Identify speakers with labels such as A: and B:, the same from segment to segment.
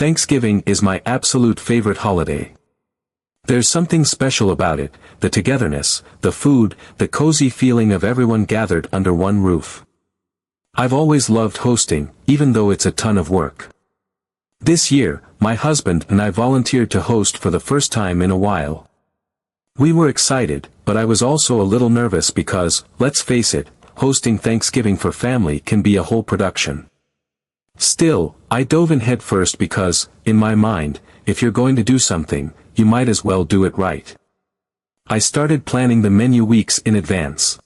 A: Thanksgiving is my absolute favorite holiday. There's something special about it, the togetherness, the food, the cozy feeling of everyone gathered under one roof. I've always loved hosting, even though it's a ton of work. This year, my husband and I volunteered to host for the first time in a while. We were excited, but I was also a little nervous because, let's face it, hosting Thanksgiving for family can be a whole production. Still, I dove in head first because, in my mind, if you're going to do something, you might as well do it right. I started planning the menu weeks in advance.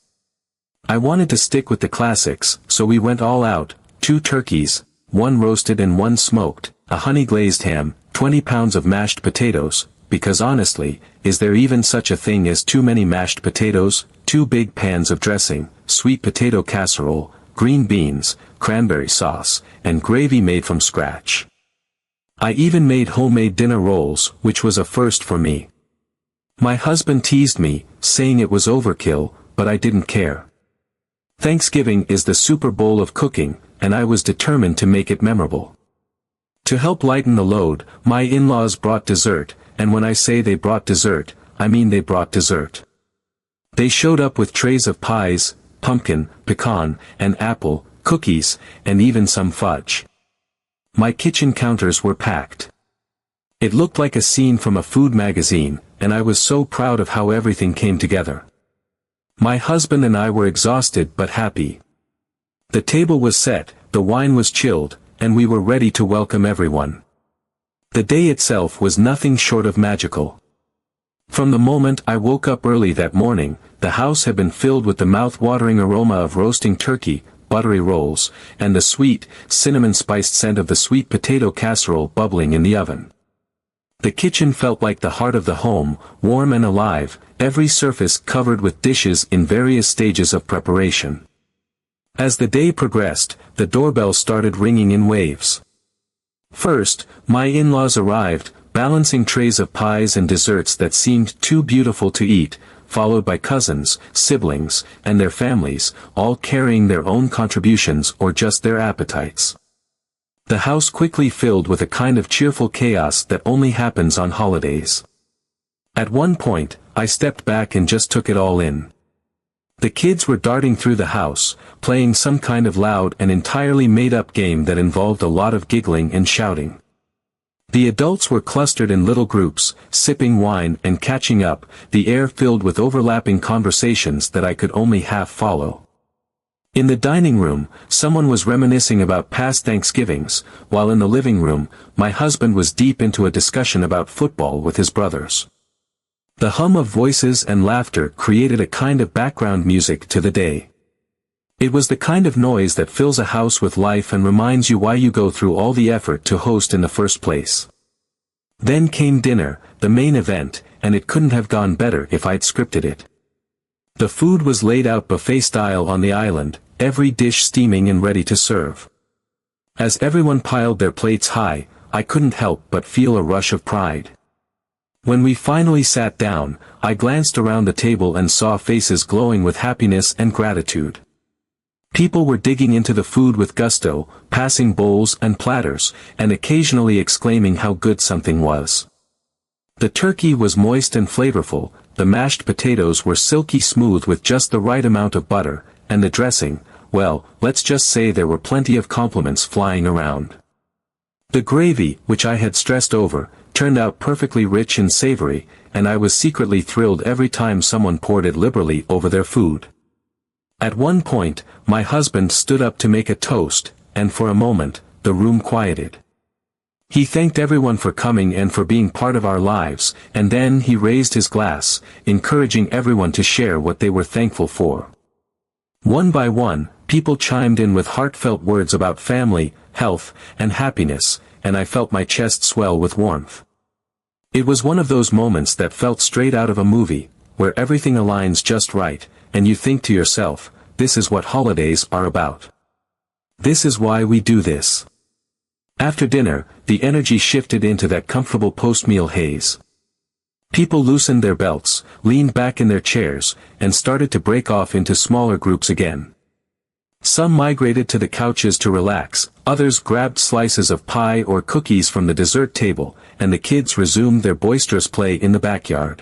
A: I wanted to stick with the classics, so we went all out: 2 turkeys, 1 roasted and 1 smoked, a honey-glazed ham, 20 pounds of mashed potatoes, because honestly, is there even such a thing as too many mashed potatoes? 2 big pans of dressing, sweet potato casserole, green beans, cranberry sauce, and gravy made from scratch. I even made homemade dinner rolls, which was a first for me. My husband teased me, saying it was overkill, but I didn't care. Thanksgiving is the Super Bowl of cooking, and I was determined to make it memorable. To help lighten the load, my in-laws brought dessert, and when I say they brought dessert, I mean they brought dessert. They showed up with trays of pies, pumpkin, pecan, and apple, cookies, and even some fudge. My kitchen counters were packed. It looked like a scene from a food magazine, and I was so proud of how everything came together. My husband and I were exhausted but happy. The table was set, the wine was chilled, and we were ready to welcome everyone. The day itself was nothing short of magical. From the moment I woke up early that morning, the house had been filled with the mouth-watering aroma of roasting turkey, buttery rolls, and the sweet, cinnamon-spiced scent of the sweet potato casserole bubbling in the oven. The kitchen felt like the heart of the home, warm and alive, every surface covered with dishes in various stages of preparation. As the day progressed, the doorbell started ringing in waves. First, my in-laws arrived, balancing trays of pies and desserts that seemed too beautiful to eat, followed by cousins, siblings, and their families, all carrying their own contributions or just their appetites. The house quickly filled with a kind of cheerful chaos that only happens on holidays. At one point, I stepped back and just took it all in. The kids were darting through the house, playing some kind of loud and entirely made-up game that involved a lot of giggling and shouting. The adults were clustered in little groups, sipping wine and catching up, the air filled with overlapping conversations that I could only half follow. In the dining room, someone was reminiscing about past Thanksgivings, while in the living room, my husband was deep into a discussion about football with his brothers. The hum of voices and laughter created a kind of background music to the day. It was the kind of noise that fills a house with life and reminds you why you go through all the effort to host in the first place. Then came dinner, the main event, and it couldn't have gone better if I'd scripted it. The food was laid out buffet style on the island, every dish steaming and ready to serve. As everyone piled their plates high, I couldn't help but feel a rush of pride. When we finally sat down, I glanced around the table and saw faces glowing with happiness and gratitude. People were digging into the food with gusto, passing bowls and platters, and occasionally exclaiming how good something was. The turkey was moist and flavorful, the mashed potatoes were silky smooth with just the right amount of butter, and the dressing, well, let's just say there were plenty of compliments flying around. The gravy, which I had stressed over, turned out perfectly rich and savory, and I was secretly thrilled every time someone poured it liberally over their food. At one point, my husband stood up to make a toast, and for a moment, the room quieted. He thanked everyone for coming and for being part of our lives, and then he raised his glass, encouraging everyone to share what they were thankful for. One by one, people chimed in with heartfelt words about family, health, and happiness, and I felt my chest swell with warmth. It was one of those moments that felt straight out of a movie, where everything aligns just right, and you think to yourself, this is what holidays are about. This is why we do this. After dinner, the energy shifted into that comfortable post-meal haze. People loosened their belts, leaned back in their chairs, and started to break off into smaller groups again. Some migrated to the couches to relax, others grabbed slices of pie or cookies from the dessert table, and the kids resumed their boisterous play in the backyard.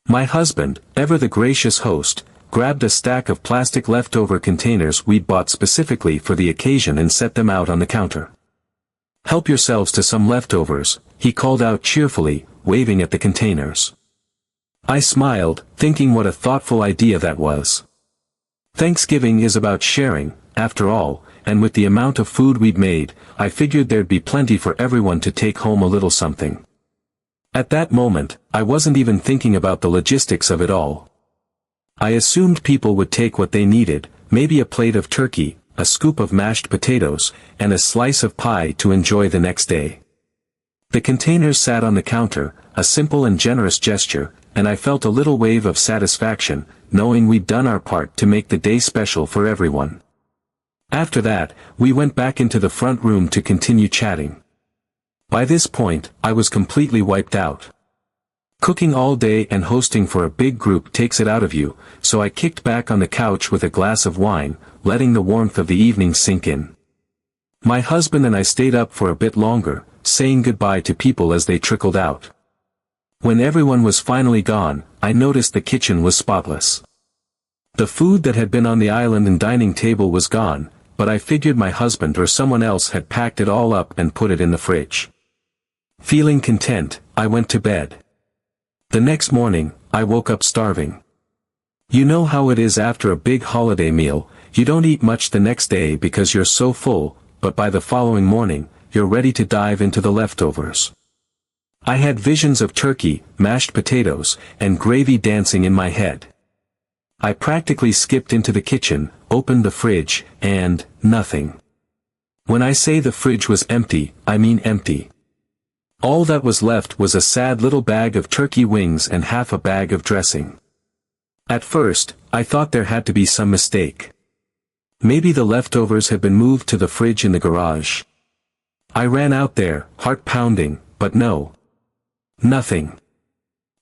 A: My husband, ever the gracious host, grabbed a stack of plastic leftover containers we'd bought specifically for the occasion and set them out on the counter. "Help yourselves to some leftovers," he called out cheerfully, waving at the containers. I smiled, thinking what a thoughtful idea that was. Thanksgiving is about sharing, after all, and with the amount of food we'd made, I figured there'd be plenty for everyone to take home a little something. At that moment, I wasn't even thinking about the logistics of it all. I assumed people would take what they needed, maybe a plate of turkey, a scoop of mashed potatoes, and a slice of pie to enjoy the next day. The containers sat on the counter, a simple and generous gesture, and I felt a little wave of satisfaction, knowing we'd done our part to make the day special for everyone. After that, we went back into the front room to continue chatting. By this point, I was completely wiped out. Cooking all day and hosting for a big group takes it out of you, so I kicked back on the couch with a glass of wine, letting the warmth of the evening sink in. My husband and I stayed up for a bit longer, saying goodbye to people as they trickled out. When everyone was finally gone, I noticed the kitchen was spotless. The food that had been on the island and dining table was gone, but I figured my husband or someone else had packed it all up and put it in the fridge. Feeling content, I went to bed. The next morning, I woke up starving. You know how it is after a big holiday meal, you don't eat much the next day because you're so full, but by the following morning, you're ready to dive into the leftovers. I had visions of turkey, mashed potatoes, and gravy dancing in my head. I practically skipped into the kitchen, opened the fridge, and nothing. When I say the fridge was empty, I mean empty. All that was left was a sad little bag of turkey wings and half a bag of dressing. At first, I thought there had to be some mistake. Maybe the leftovers had been moved to the fridge in the garage. I ran out there, heart pounding, but no. Nothing.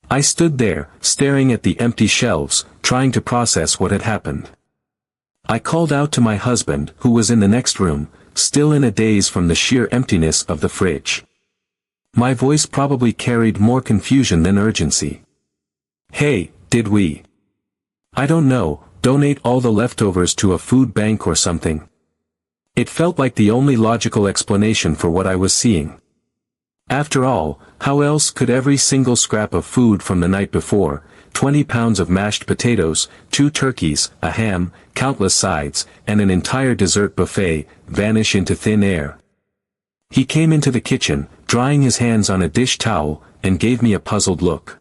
A: I stood there, staring at the empty shelves, trying to process what had happened. I called out to my husband, who was in the next room, still in a daze from the sheer emptiness of the fridge. My voice probably carried more confusion than urgency. "Hey, did we? I don't know, donate all the leftovers to a food bank or something?" It felt like the only logical explanation for what I was seeing. After all, how else could every single scrap of food from the night before, 20 pounds of mashed potatoes, 2 turkeys, a ham, countless sides, and an entire dessert buffet, vanish into thin air? He came into the kitchen, drying his hands on a dish towel, and gave me a puzzled look.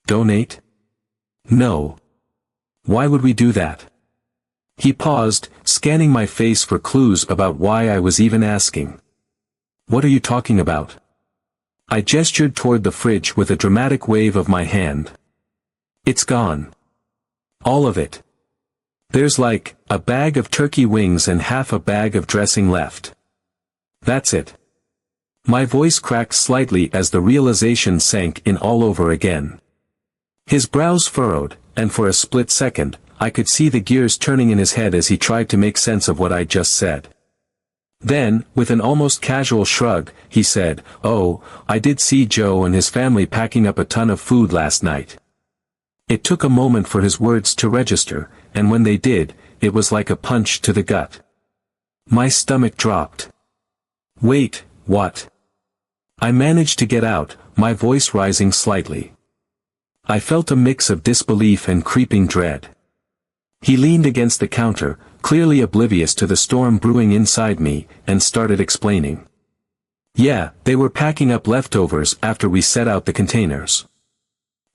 A: "Donate? No. Why would we do that?" He paused, scanning my face for clues about why I was even asking. "What are you talking about?" I gestured toward the fridge with a dramatic wave of my hand. "It's gone. All of it. There's like, a bag of turkey wings and half a bag of dressing left. That's it." My voice cracked slightly as the realization sank in all over again. His brows furrowed, and for a split second, I could see the gears turning in his head as he tried to make sense of what I'd just said. Then, with an almost casual shrug, he said, "Oh, I did see Joe and his family packing up a ton of food last night." It took a moment for his words to register, and when they did, it was like a punch to the gut. My stomach dropped. "Wait, what?" I managed to get out, my voice rising slightly. I felt a mix of disbelief and creeping dread. He leaned against the counter, clearly oblivious to the storm brewing inside me, and started explaining. "Yeah, they were packing up leftovers after we set out the containers.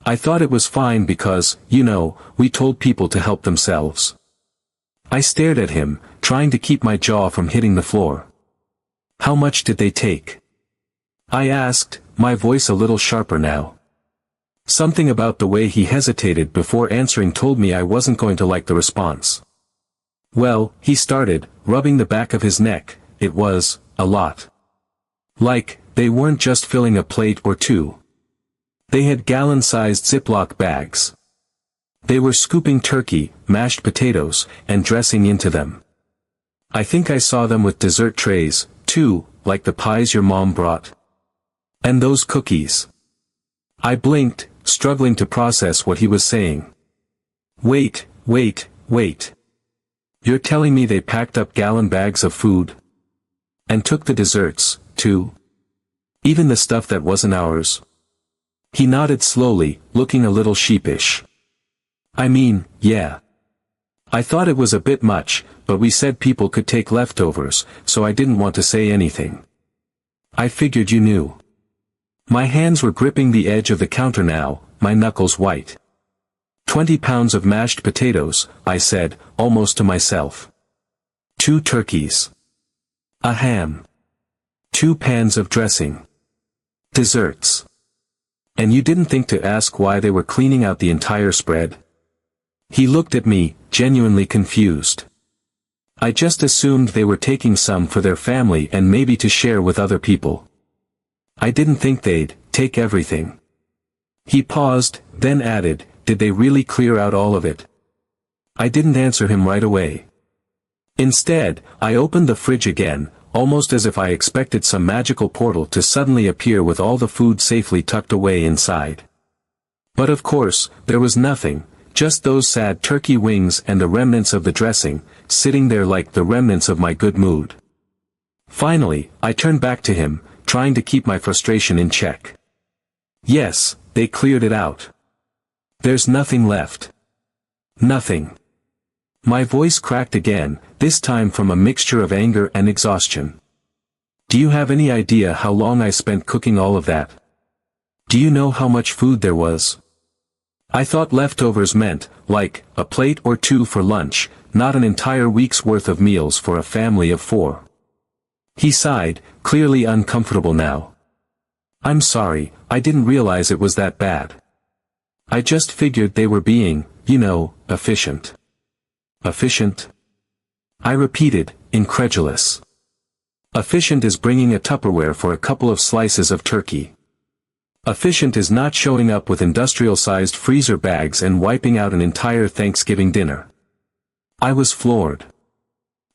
A: I thought it was fine because, you know, we told people to help themselves." I stared at him, trying to keep my jaw from hitting the floor. "How much did they take?" I asked, my voice a little sharper now. Something about the way he hesitated before answering told me I wasn't going to like the response. "Well," he started, rubbing the back of his neck, "it was, a lot. Like, they weren't just filling a plate or two. They had gallon-sized Ziploc bags. They were scooping turkey, mashed potatoes, and dressing into them. I think I saw them with dessert trays, too, like the pies your mom brought. And those cookies. I blinked, struggling to process what he was saying. Wait. You're telling me they packed up gallon bags of food? And took the desserts, too? Even the stuff that wasn't ours? He nodded slowly, looking a little sheepish. I mean, yeah. I thought it was a bit much, but we said people could take leftovers, so I didn't want to say anything. I figured you knew. My hands were gripping the edge of the counter now, my knuckles white. 20 pounds of mashed potatoes, I said, almost to myself. 2 turkeys. A ham. 2 pans of dressing. Desserts. And you didn't think to ask why they were cleaning out the entire spread? He looked at me, genuinely confused. I just assumed they were taking some for their family and maybe to share with other people. I didn't think they'd take everything. He paused, then added, did they really clear out all of it? I didn't answer him right away. Instead, I opened the fridge again, almost as if I expected some magical portal to suddenly appear with all the food safely tucked away inside. But of course, there was nothing, just those sad turkey wings and the remnants of the dressing, sitting there like the remnants of my good mood. Finally, I turned back to him, trying to keep my frustration in check. Yes, they cleared it out. There's nothing left. Nothing. My voice cracked again, this time from a mixture of anger and exhaustion. Do you have any idea how long I spent cooking all of that? Do you know how much food there was? I thought leftovers meant, like, a plate or 2 for lunch, not an entire week's worth of meals for a family of 4. He sighed, clearly uncomfortable now. I'm sorry, I didn't realize it was that bad. I just figured they were being, efficient. Efficient? I repeated, incredulous. Efficient is bringing a Tupperware for a couple of slices of turkey. Efficient is not showing up with industrial-sized freezer bags and wiping out an entire Thanksgiving dinner. I was floored.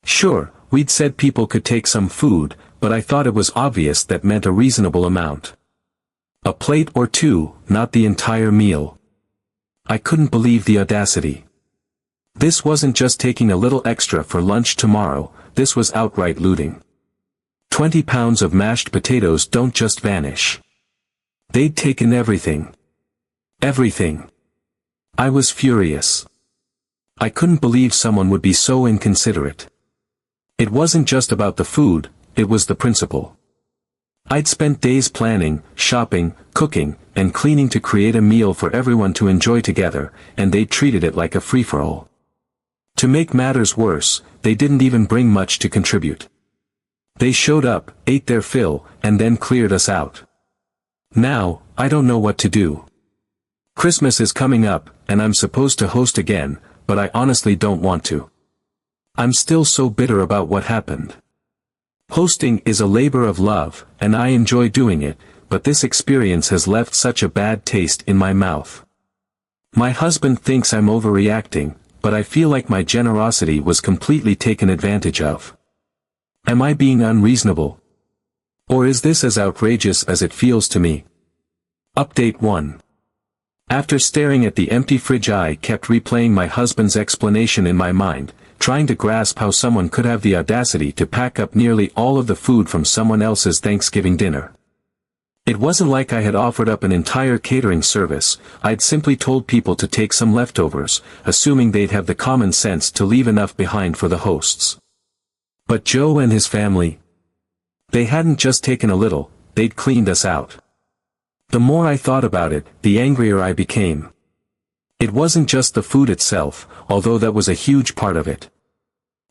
A: Sure, we'd said people could take some food, but I thought it was obvious that meant a reasonable amount. A plate or 2, not the entire meal. I couldn't believe the audacity. This wasn't just taking a little extra for lunch tomorrow, this was outright looting. 20 pounds of mashed potatoes don't just vanish. They'd taken everything. Everything. I was furious. I couldn't believe someone would be so inconsiderate. It wasn't just about the food, it was the principle. I'd spent days planning, shopping, cooking, and cleaning to create a meal for everyone to enjoy together, and they treated it like a free-for-all. To make matters worse, they didn't even bring much to contribute. They showed up, ate their fill, and then cleared us out. Now, I don't know what to do. Christmas is coming up, and I'm supposed to host again, but I honestly don't want to. I'm still so bitter about what happened. Hosting is a labor of love, and I enjoy doing it, but this experience has left such a bad taste in my mouth. My husband thinks I'm overreacting, but I feel like my generosity was completely taken advantage of. Am I being unreasonable? Or is this as outrageous as it feels to me? Update 1. After staring at the empty fridge, I kept replaying my husband's explanation in my mind, trying to grasp how someone could have the audacity to pack up nearly all of the food from someone else's Thanksgiving dinner. It wasn't like I had offered up an entire catering service, I'd simply told people to take some leftovers, assuming they'd have the common sense to leave enough behind for the hosts. But Joe and his family? They hadn't just taken a little, they'd cleaned us out. The more I thought about it, the angrier I became. It wasn't just the food itself, although that was a huge part of it.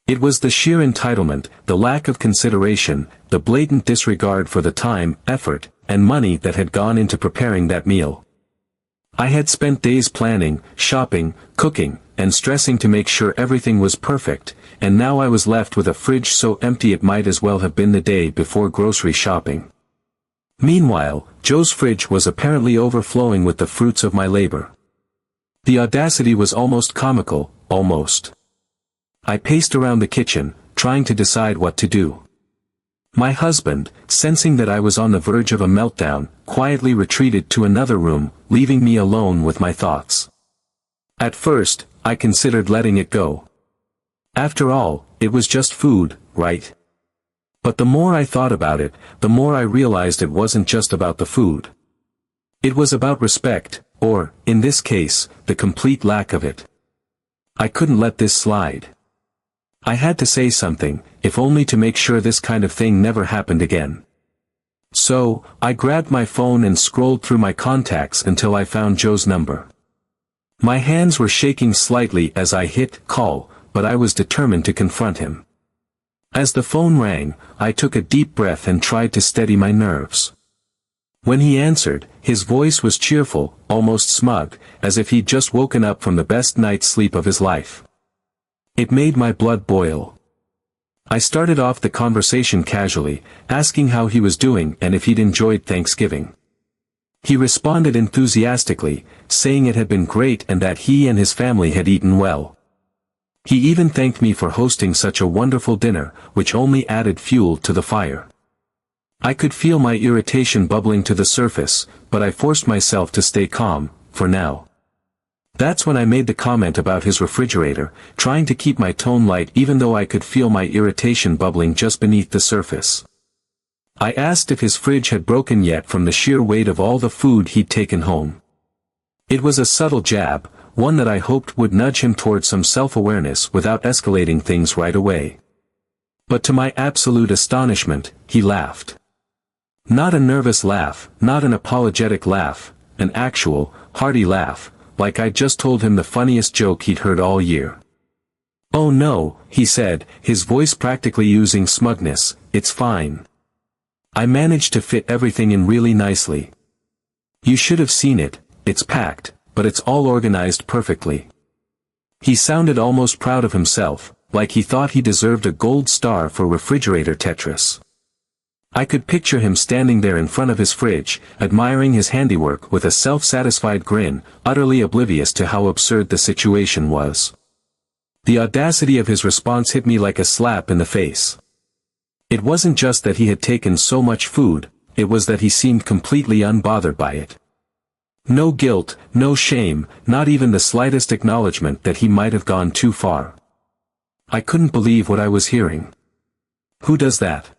A: It was the sheer entitlement, the lack of consideration, the blatant disregard for the time, effort, and money that had gone into preparing that meal. I had spent days planning, shopping, cooking, and stressing to make sure everything was perfect, and now I was left with a fridge so empty it might as well have been the day before grocery shopping. Meanwhile, Joe's fridge was apparently overflowing with the fruits of my labor. The audacity was almost comical, almost. I paced around the kitchen, trying to decide what to do. My husband, sensing that I was on the verge of a meltdown, quietly retreated to another room, leaving me alone with my thoughts. At first, I considered letting it go. After all, it was just food, right? But the more I thought about it, the more I realized it wasn't just about the food. It was about respect, or, in this case, the complete lack of it. I couldn't let this slide. I had to say something, if only to make sure this kind of thing never happened again. So, I grabbed my phone and scrolled through my contacts until I found Joe's number. My hands were shaking slightly as I hit call, but I was determined to confront him. As the phone rang, I took a deep breath and tried to steady my nerves. When he answered, his voice was cheerful, almost smug, as if he'd just woken up from the best night's sleep of his life. It made my blood boil. I started off the conversation casually, asking how he was doing and if he'd enjoyed Thanksgiving. He responded enthusiastically, saying it had been great and that he and his family had eaten well. He even thanked me for hosting such a wonderful dinner, which only added fuel to the fire. I could feel my irritation bubbling to the surface, but I forced myself to stay calm, for now. That's when I made the comment about his refrigerator, trying to keep my tone light even though I could feel my irritation bubbling just beneath the surface. I asked if his fridge had broken yet from the sheer weight of all the food he'd taken home. It was a subtle jab, one that I hoped would nudge him toward some self-awareness without escalating things right away. But to my absolute astonishment, he laughed. Not a nervous laugh, not an apologetic laugh, an actual, hearty laugh, like I'd just told him the funniest joke he'd heard all year. "Oh no," he said, his voice practically oozing smugness, "it's fine. I managed to fit everything in really nicely. You should have seen it, it's packed, but it's all organized perfectly." He sounded almost proud of himself, like he thought he deserved a gold star for refrigerator Tetris. I could picture him standing there in front of his fridge, admiring his handiwork with a self-satisfied grin, utterly oblivious to how absurd the situation was. The audacity of his response hit me like a slap in the face. It wasn't just that he had taken so much food, it was that he seemed completely unbothered by it. No guilt, no shame, not even the slightest acknowledgement that he might have gone too far. I couldn't believe what I was hearing. Who does that?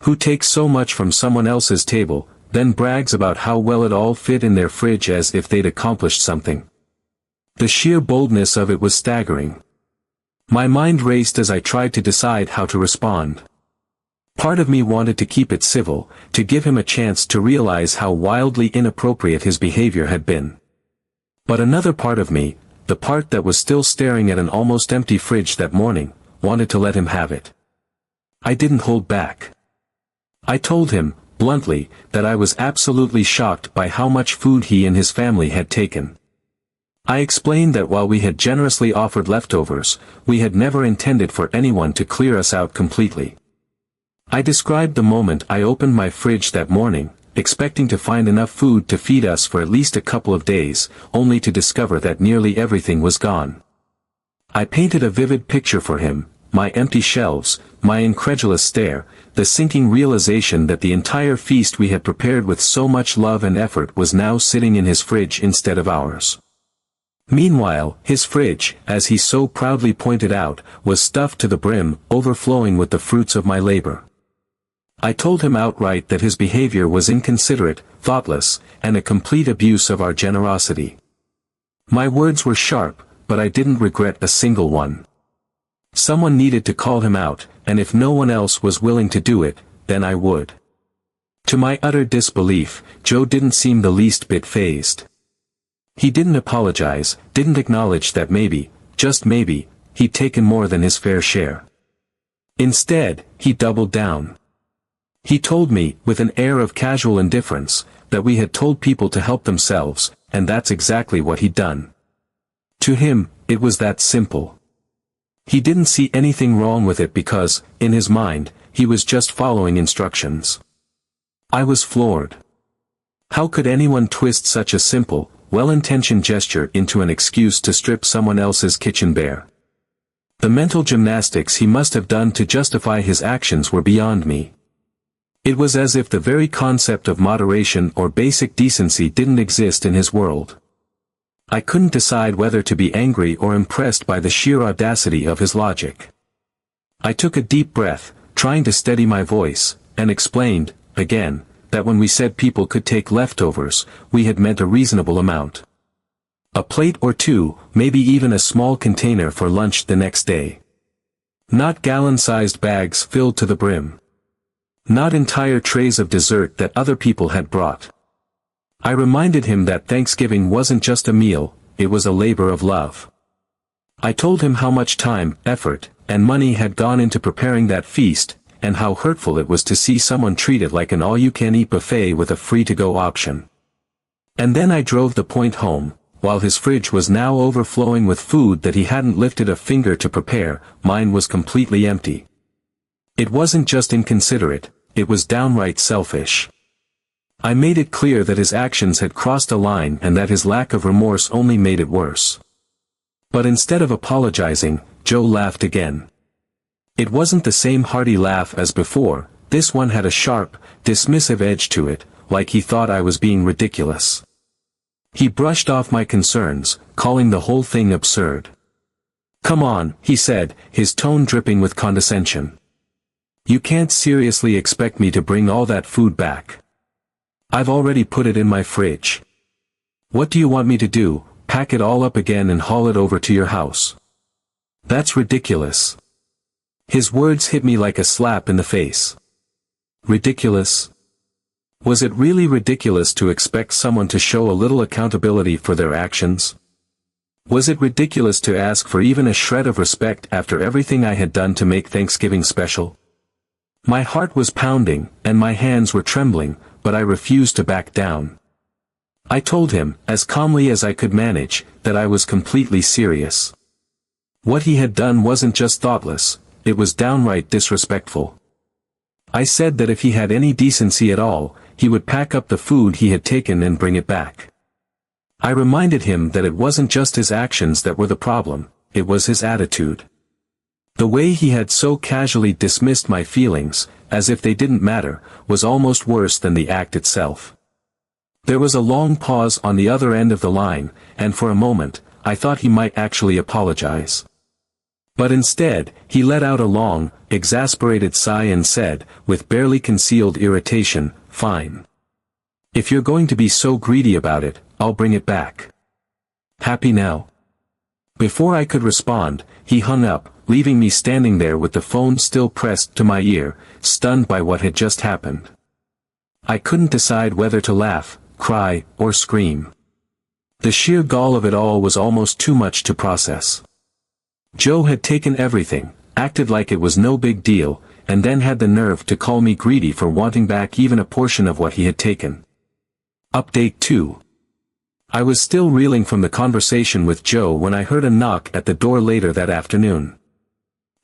A: Who takes so much from someone else's table, then brags about how well it all fit in their fridge as if they'd accomplished something? The sheer boldness of it was staggering. My mind raced as I tried to decide how to respond. Part of me wanted to keep it civil, to give him a chance to realize how wildly inappropriate his behavior had been. But another part of me, the part that was still staring at an almost empty fridge that morning, wanted to let him have it. I didn't hold back. I told him, bluntly, that I was absolutely shocked by how much food he and his family had taken. I explained that while we had generously offered leftovers, we had never intended for anyone to clear us out completely. I described the moment I opened my fridge that morning, expecting to find enough food to feed us for at least a couple of days, only to discover that nearly everything was gone. I painted a vivid picture for him, my empty shelves, my incredulous stare, the sinking realization that the entire feast we had prepared with so much love and effort was now sitting in his fridge instead of ours. Meanwhile, his fridge, as he so proudly pointed out, was stuffed to the brim, overflowing with the fruits of my labor. I told him outright that his behavior was inconsiderate, thoughtless, and a complete abuse of our generosity. My words were sharp, but I didn't regret a single one. Someone needed to call him out, and if no one else was willing to do it, then I would. To my utter disbelief, Joe didn't seem the least bit fazed. He didn't apologize, didn't acknowledge that maybe, just maybe, he'd taken more than his fair share. Instead, he doubled down. He told me, with an air of casual indifference, that we had told people to help themselves, and that's exactly what he'd done. To him, it was that simple. He didn't see anything wrong with it because, in his mind, he was just following instructions. I was floored. How could anyone twist such a simple, well-intentioned gesture into an excuse to strip someone else's kitchen bare? The mental gymnastics he must have done to justify his actions were beyond me. It was as if the very concept of moderation or basic decency didn't exist in his world. I couldn't decide whether to be angry or impressed by the sheer audacity of his logic. I took a deep breath, trying to steady my voice, and explained, again, that when we said people could take leftovers, we had meant a reasonable amount. A plate or two, maybe even a small container for lunch the next day. Not gallon-sized bags filled to the brim. Not entire trays of dessert that other people had brought. I reminded him that Thanksgiving wasn't just a meal, it was a labor of love. I told him how much time, effort, and money had gone into preparing that feast, and how hurtful it was to see someone treat it like an all-you-can-eat buffet with a free-to-go option. And then I drove the point home. While his fridge was now overflowing with food that he hadn't lifted a finger to prepare, mine was completely empty. It wasn't just inconsiderate, it was downright selfish. I made it clear that his actions had crossed a line and that his lack of remorse only made it worse. But instead of apologizing, Joe laughed again. It wasn't the same hearty laugh as before, this one had a sharp, dismissive edge to it, like he thought I was being ridiculous. He brushed off my concerns, calling the whole thing absurd. "Come on," he said, his tone dripping with condescension. "You can't seriously expect me to bring all that food back. I've already put it in my fridge. What do you want me to do, pack it all up again and haul it over to your house? That's ridiculous." His words hit me like a slap in the face. Ridiculous? Was it really ridiculous to expect someone to show a little accountability for their actions? Was it ridiculous to ask for even a shred of respect after everything I had done to make Thanksgiving special? My heart was pounding, and my hands were trembling, but I refused to back down. I told him, as calmly as I could manage, that I was completely serious. What he had done wasn't just thoughtless, it was downright disrespectful. I said that if he had any decency at all, he would pack up the food he had taken and bring it back. I reminded him that it wasn't just his actions that were the problem, it was his attitude. The way he had so casually dismissed my feelings, as if they didn't matter, was almost worse than the act itself. There was a long pause on the other end of the line, and for a moment, I thought he might actually apologize. But instead, he let out a long, exasperated sigh and said, with barely concealed irritation, "Fine. If you're going to be so greedy about it, I'll bring it back. Happy now?" Before I could respond, he hung up, leaving me standing there with the phone still pressed to my ear, stunned by what had just happened. I couldn't decide whether to laugh, cry, or scream. The sheer gall of it all was almost too much to process. Joe had taken everything, acted like it was no big deal, and then had the nerve to call me greedy for wanting back even a portion of what he had taken. Update 2. I was still reeling from the conversation with Joe when I heard a knock at the door later that afternoon.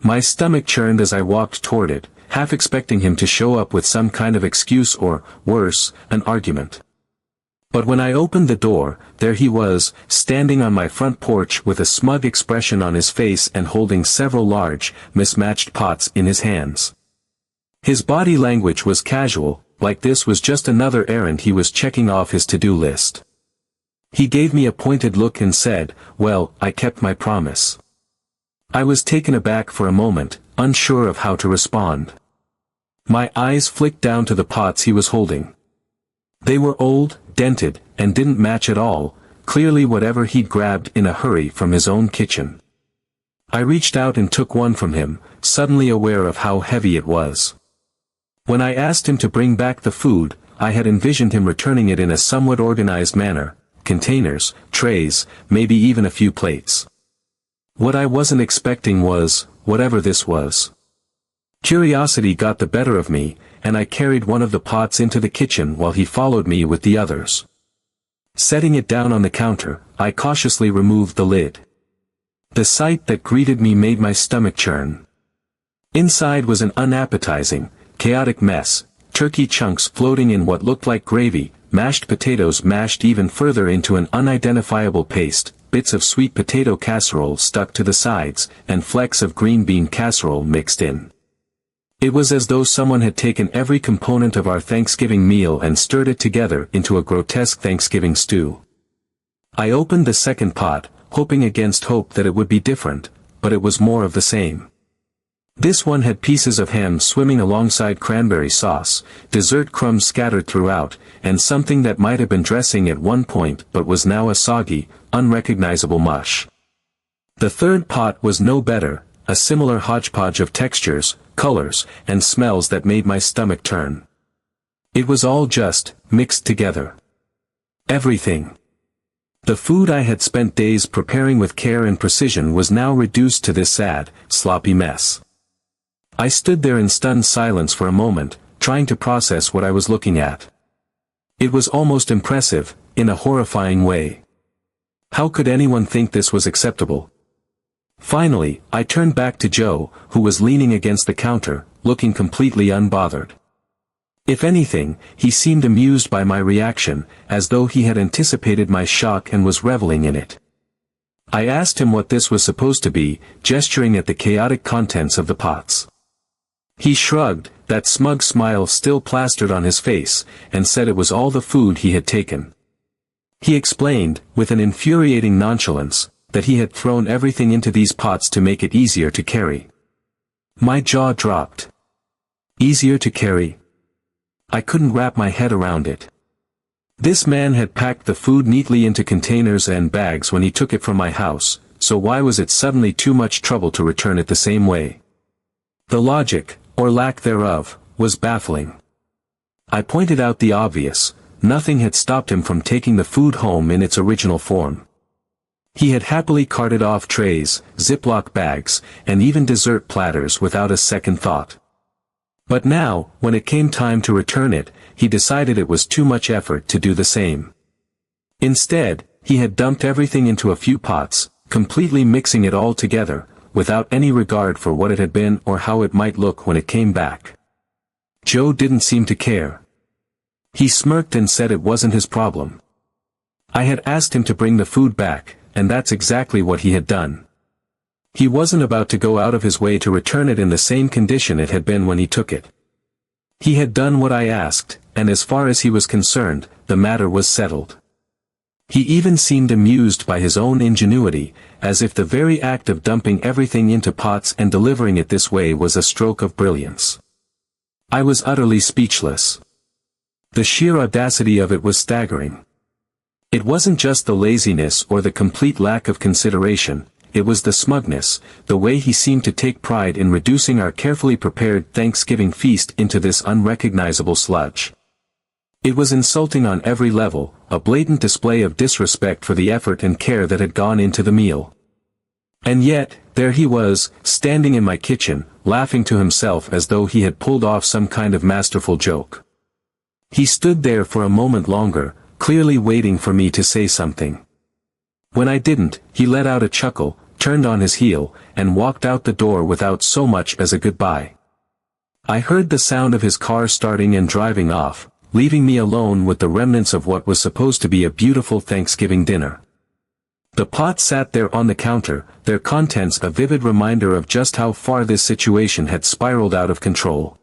A: My stomach churned as I walked toward it, half expecting him to show up with some kind of excuse or, worse, an argument. But when I opened the door, there he was, standing on my front porch with a smug expression on his face and holding several large, mismatched pots in his hands. His body language was casual, like this was just another errand he was checking off his to-do list. He gave me a pointed look and said, "Well, I kept my promise." I was taken aback for a moment, unsure of how to respond. My eyes flicked down to the pots he was holding. They were old, dented, and didn't match at all, clearly whatever he'd grabbed in a hurry from his own kitchen. I reached out and took one from him, suddenly aware of how heavy it was. When I asked him to bring back the food, I had envisioned him returning it in a somewhat organized manner, containers, trays, maybe even a few plates. What I wasn't expecting was, whatever this was. Curiosity got the better of me, and I carried one of the pots into the kitchen while he followed me with the others. Setting it down on the counter, I cautiously removed the lid. The sight that greeted me made my stomach churn. Inside was an unappetizing, chaotic mess, turkey chunks floating in what looked like gravy, mashed potatoes mashed even further into an unidentifiable paste, bits of sweet potato casserole stuck to the sides, and flecks of green bean casserole mixed in. It was as though someone had taken every component of our Thanksgiving meal and stirred it together into a grotesque Thanksgiving stew. I opened the second pot, hoping against hope that it would be different, but it was more of the same. This one had pieces of ham swimming alongside cranberry sauce, dessert crumbs scattered throughout, and something that might have been dressing at one point but was now a soggy, unrecognizable mush. The third pot was no better, a similar hodgepodge of textures, colors, and smells that made my stomach turn. It was all just mixed together. Everything. The food I had spent days preparing with care and precision was now reduced to this sad, sloppy mess. I stood there in stunned silence for a moment, trying to process what I was looking at. It was almost impressive, in a horrifying way. How could anyone think this was acceptable? Finally, I turned back to Joe, who was leaning against the counter, looking completely unbothered. If anything, he seemed amused by my reaction, as though he had anticipated my shock and was reveling in it. I asked him what this was supposed to be, gesturing at the chaotic contents of the pots. He shrugged, that smug smile still plastered on his face, and said it was all the food he had taken. He explained, with an infuriating nonchalance, that he had thrown everything into these pots to make it easier to carry. My jaw dropped. Easier to carry? I couldn't wrap my head around it. This man had packed the food neatly into containers and bags when he took it from my house, so why was it suddenly too much trouble to return it the same way? The logic, or lack thereof, was baffling. I pointed out the obvious: nothing had stopped him from taking the food home in its original form. He had happily carted off trays, Ziploc bags, and even dessert platters without a second thought. But now, when it came time to return it, he decided it was too much effort to do the same. Instead, he had dumped everything into a few pots, completely mixing it all together, without any regard for what it had been or how it might look when it came back. Joe didn't seem to care. He smirked and said it wasn't his problem. I had asked him to bring the food back, and that's exactly what he had done. He wasn't about to go out of his way to return it in the same condition it had been when he took it. He had done what I asked, and as far as he was concerned, the matter was settled. He even seemed amused by his own ingenuity, as if the very act of dumping everything into pots and delivering it this way was a stroke of brilliance. I was utterly speechless. The sheer audacity of it was staggering. It wasn't just the laziness or the complete lack of consideration, it was the smugness, the way he seemed to take pride in reducing our carefully prepared Thanksgiving feast into this unrecognizable sludge. It was insulting on every level, a blatant display of disrespect for the effort and care that had gone into the meal. And yet, there he was, standing in my kitchen, laughing to himself as though he had pulled off some kind of masterful joke. He stood there for a moment longer, clearly waiting for me to say something. When I didn't, he let out a chuckle, turned on his heel, and walked out the door without so much as a goodbye. I heard the sound of his car starting and driving off, leaving me alone with the remnants of what was supposed to be a beautiful Thanksgiving dinner. The pots sat there on the counter, their contents a vivid reminder of just how far this situation had spiraled out of control.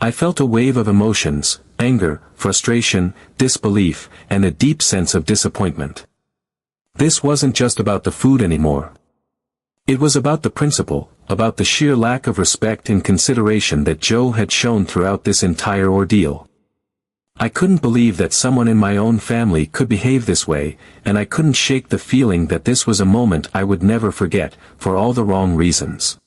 A: I felt a wave of emotions: anger, frustration, disbelief, and a deep sense of disappointment. This wasn't just about the food anymore. It was about the principle, about the sheer lack of respect and consideration that Joe had shown throughout this entire ordeal. I couldn't believe that someone in my own family could behave this way, and I couldn't shake the feeling that this was a moment I would never forget, for all the wrong reasons.